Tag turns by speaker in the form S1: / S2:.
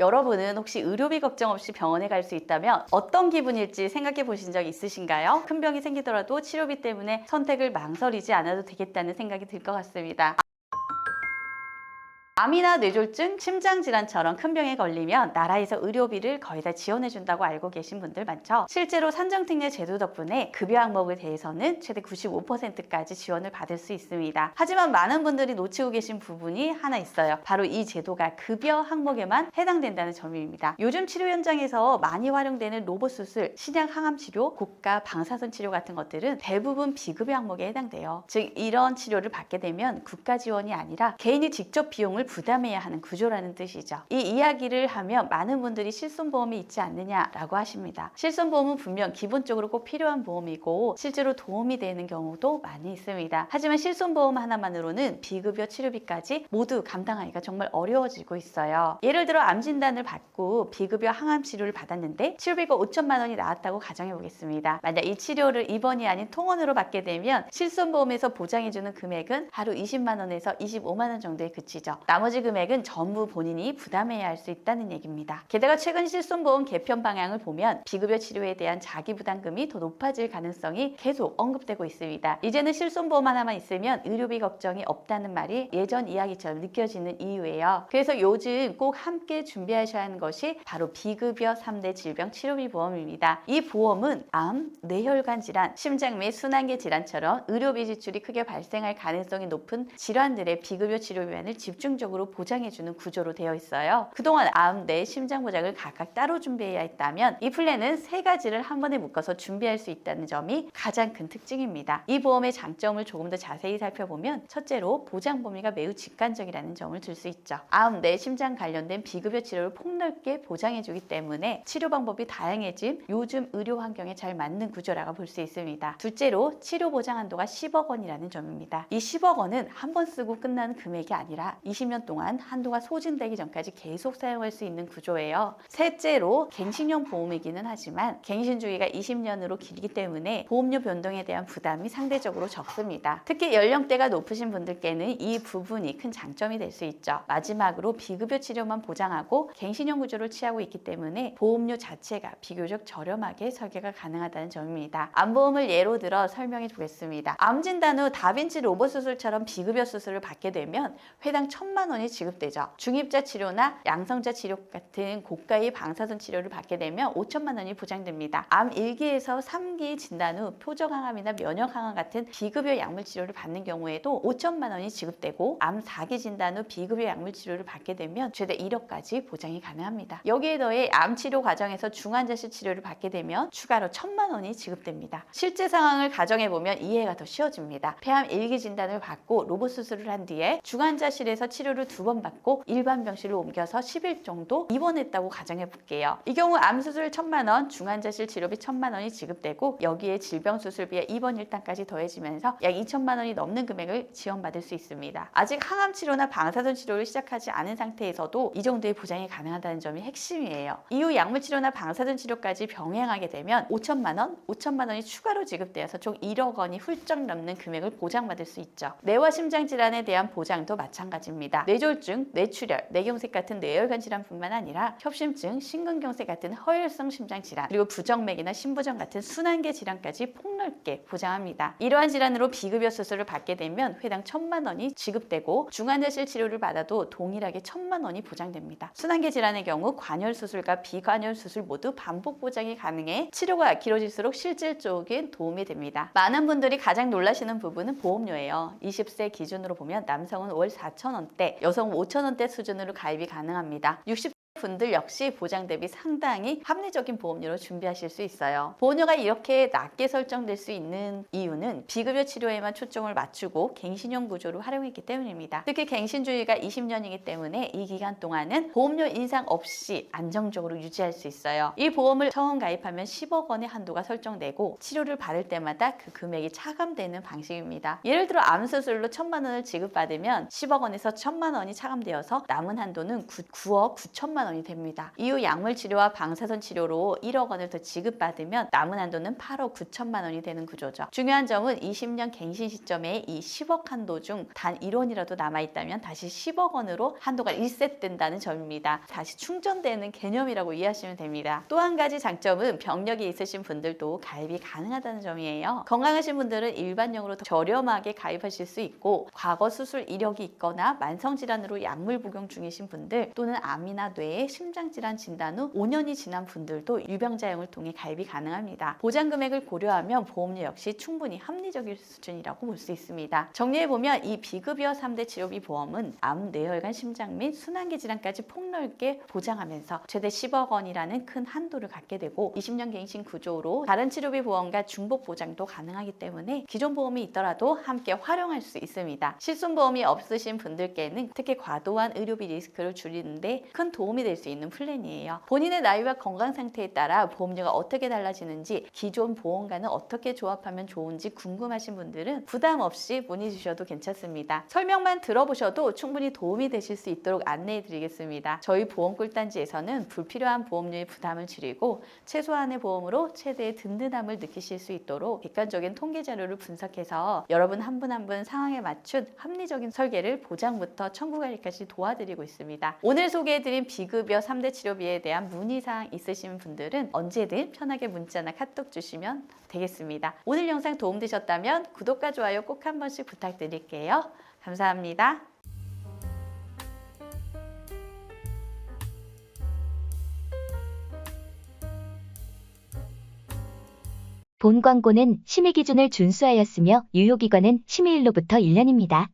S1: 여러분은 혹시 의료비 걱정 없이 병원에 갈 수 있다면 어떤 기분일지 생각해 보신 적 있으신가요? 큰 병이 생기더라도 치료비 때문에 선택을 망설이지 않아도 되겠다는 생각이 들 것 같습니다. 암이나 뇌졸중, 심장질환처럼 큰 병에 걸리면 나라에서 의료비를 거의 다 지원해준다고 알고 계신 분들 많죠? 실제로 산정특례 제도 덕분에 급여 항목에 대해서는 최대 95%까지 지원을 받을 수 있습니다. 하지만 많은 분들이 놓치고 계신 부분이 하나 있어요. 바로 이 제도가 급여 항목에만 해당된다는 점입니다. 요즘 치료 현장에서 많이 활용되는 로봇 수술, 신약 항암 치료, 고가 방사선 치료 같은 것들은 대부분 비급여 항목에 해당돼요. 즉 이런 치료를 받게 되면 국가 지원이 아니라 개인이 직접 비용을 부담해야 하는 구조라는 뜻이죠. 이 이야기를 하면 많은 분들이 실손보험이 있지 않느냐라고 하십니다. 실손보험은 분명 기본적으로 꼭 필요한 보험이고 실제로 도움이 되는 경우도 많이 있습니다. 하지만 실손보험 하나만으로는 비급여 치료비까지 모두 감당하기가 정말 어려워지고 있어요. 예를 들어 암 진단을 받고 비급여 항암 치료를 받았는데 치료비가 5천만 원이 나왔다고 가정해 보겠습니다. 만약 이 치료를 입원이 아닌 통원으로 받게 되면 실손보험에서 보장해주는 금액은 하루 20만 원에서 25만 원 정도에 그치죠. 나머지 금액은 전부 본인이 부담해야 할 수 있다는 얘기입니다. 게다가 최근 실손보험 개편 방향을 보면 비급여 치료에 대한 자기부담금이 더 높아질 가능성이 계속 언급되고 있습니다. 이제는 실손보험 하나만 있으면 의료비 걱정이 없다는 말이 예전 이야기처럼 느껴지는 이유예요. 그래서 요즘 꼭 함께 준비하셔야 하는 것이 바로 비급여 3대 질병 치료비 보험입니다. 이 보험은 암, 뇌혈관 질환, 심장 및 순환계 질환처럼 의료비 지출이 크게 발생할 가능성이 높은 질환들의 비급여 치료비만을 집중적으로 보장해주는 구조로 되어 있어요. 그동안 암, 뇌, 심장 보장을 각각 따로 준비해야 했다면 이 플랜은 세 가지를 한 번에 묶어서 준비할 수 있다는 점이 가장 큰 특징입니다. 이 보험의 장점을 조금 더 자세히 살펴보면 첫째로 보장 범위가 매우 직관적이라는 점을 들 수 있죠. 암, 뇌, 심장 관련된 비급여 치료를 폭넓게 보장해주기 때문에 치료 방법이 다양해진 요즘 의료 환경에 잘 맞는 구조라고 볼 수 있습니다. 둘째로 치료 보장 한도가 10억 원이라는 점입니다. 이 10억 원은 한 번 쓰고 끝나는 금액이 아니라 20년 동안 한도가 소진되기 전까지 계속 사용할 수 있는 구조예요. 셋째로 갱신형 보험이기는 하지만 갱신 주기가 20년으로 길기 때문에 보험료 변동에 대한 부담이 상대적으로 적습니다. 특히 연령대가 높으신 분들께는 이 부분이 큰 장점이 될 수 있죠. 마지막으로 비급여 치료만 보장하고 갱신형 구조를 취하고 있기 때문에 보험료 자체가 비교적 저렴하게 설계가 가능하다는 점입니다. 암보험을 예로 들어 설명해 보겠습니다. 암 진단 후 다빈치 로봇 수술처럼 비급여 수술을 받게 되면 회당 1,000만 원이 지급되죠. 중입자 치료나 양성자 치료 같은 고가의 방사선 치료를 받게 되면 5천만 원이 보장됩니다. 암 1기에서 3기 진단 후 표적항암이나 면역항암 같은 비급여 약물 치료를 받는 경우에도 5천만 원이 지급되고 암 4기 진단 후 비급여 약물 치료를 받게 되면 최대 1억까지 보장이 가능합니다. 여기에 더해 암 치료 과정에서 중환자실 치료를 받게 되면 추가로 1,000만 원이 지급됩니다. 실제 상황을 가정해보면 이해가 더 쉬워집니다. 폐암 1기 진단을 받고 로봇 수술을 한 뒤에 중환자실에서 치료를 2번 받고 일반 병실로 옮겨서 10일 정도 입원했다고 가정해 볼게요. 이 경우 암 수술 1,000만 원, 중환자실 치료비 1,000만 원이 지급되고 여기에 질병 수술비에 입원 일당까지 더해지면서 약 2천만 원이 넘는 금액을 지원받을 수 있습니다. 아직 항암 치료나 방사선 치료를 시작하지 않은 상태에서도 이 정도의 보장이 가능하다는 점이 핵심이에요. 이후 약물 치료나 방사선 치료까지 병행하게 되면 5천만 원, 5천만 원이 추가로 지급되어서 총 1억 원이 훌쩍 넘는 금액을 보장받을 수 있죠. 뇌와 심장 질환에 대한 보장도 마찬가지입니다. 뇌졸중, 뇌출혈, 뇌경색 같은 뇌혈관 질환뿐만 아니라 협심증, 심근경색 같은 허혈성 심장 질환, 그리고 부정맥이나 심부전 같은 순환계 질환까지 폭넓게 보장합니다. 이러한 질환으로 비급여 수술을 받게 되면 회당 1,000만 원이 지급되고 중환자실 치료를 받아도 동일하게 1,000만 원이 보장됩니다. 순환계 질환의 경우 관열 수술과 비관열 수술 모두 반복 보장이 가능해 치료가 길어질수록 실질적인 도움이 됩니다. 많은 분들이 가장 놀라시는 부분은 보험료예요. 20세 기준으로 보면 남성은 월 4,000원대, 여성은 5,000원대 수준으로 가입이 가능합니다. 60 분들 역시 보장 대비 상당히 합리적인 보험료로 준비하실 수 있어요. 보험료가 이렇게 낮게 설정될 수 있는 이유는 비급여 치료에만 초점을 맞추고 갱신형 구조로 활용했기 때문입니다. 특히 갱신주의가 20년이기 때문에 이 기간 동안은 보험료 인상 없이 안정적으로 유지할 수 있어요. 이 보험을 처음 가입하면 10억 원의 한도가 설정되고 치료를 받을 때마다 그 금액이 차감되는 방식입니다. 예를 들어 암 수술로 1,000만 원을 지급받으면 10억 원에서 1,000만 원이 차감되어서 남은 한도는 9억 9천만 원 원이 됩니다. 이후 약물 치료와 방사선 치료로 1억 원을 더 지급받으면 남은 한도는 8억 9천만 원이 되는 구조죠. 중요한 점은 20년 갱신 시점에 이 10억 한도 중 단 1원이라도 남아있다면 다시 10억 원으로 한도가 리셋된다는 점입니다. 다시 충전되는 개념이라고 이해하시면 됩니다. 또 한 가지 장점은 병력이 있으신 분들도 가입이 가능하다는 점이에요. 건강하신 분들은 일반용으로 더 저렴하게 가입하실 수 있고, 과거 수술 이력이 있거나 만성질환으로 약물 복용 중이신 분들 또는 암이나 뇌, 심장질환 진단 후 5년이 지난 분들도 유병자용을 통해 가입이 가능합니다. 보장 금액을 고려하면 보험료 역시 충분히 합리적일 수준이라고 볼 수 있습니다. 정리해보면 이 비급여 3대 치료비 보험은 암, 뇌혈관, 심장 및 순환기 질환까지 폭넓게 보장하면서 최대 10억 원이라는 큰 한도를 갖게 되고, 20년 갱신 구조로 다른 치료비 보험과 중복 보장도 가능하기 때문에 기존 보험이 있더라도 함께 활용할 수 있습니다. 실손보험이 없으신 분들께는 특히 과도한 의료비 리스크를 줄이는데 큰 도움이 될 수 있는 플랜이에요. 본인의 나이와 건강 상태에 따라 보험료가 어떻게 달라지는지, 기존 보험과는 어떻게 조합하면 좋은지 궁금하신 분들은 부담 없이 문의 주셔도 괜찮습니다. 설명만 들어보셔도 충분히 도움이 되실 수 있도록 안내해 드리겠습니다. 저희 보험 꿀단지에서는 불필요한 보험료의 부담을 줄이고 최소한의 보험으로 최대의 든든함을 느끼실 수 있도록 객관적인 통계 자료를 분석해서 여러분 한 분 한 분 상황에 맞춘 합리적인 설계를 보장부터 청구 관리까지 도와드리고 있습니다. 오늘 소개해드린 비급여 3대 치료비에 대한 문의사항 있으신 분들은 언제든 편하게 문자나 카톡 주시면 되겠습니다. 오늘 영상 도움되셨다면 구독과 좋아요 꼭 한 번씩 부탁드릴게요. 감사합니다.
S2: 본 광고는 심의 기준을 준수하였으며 유효기간은 심의일로부터 1년입니다.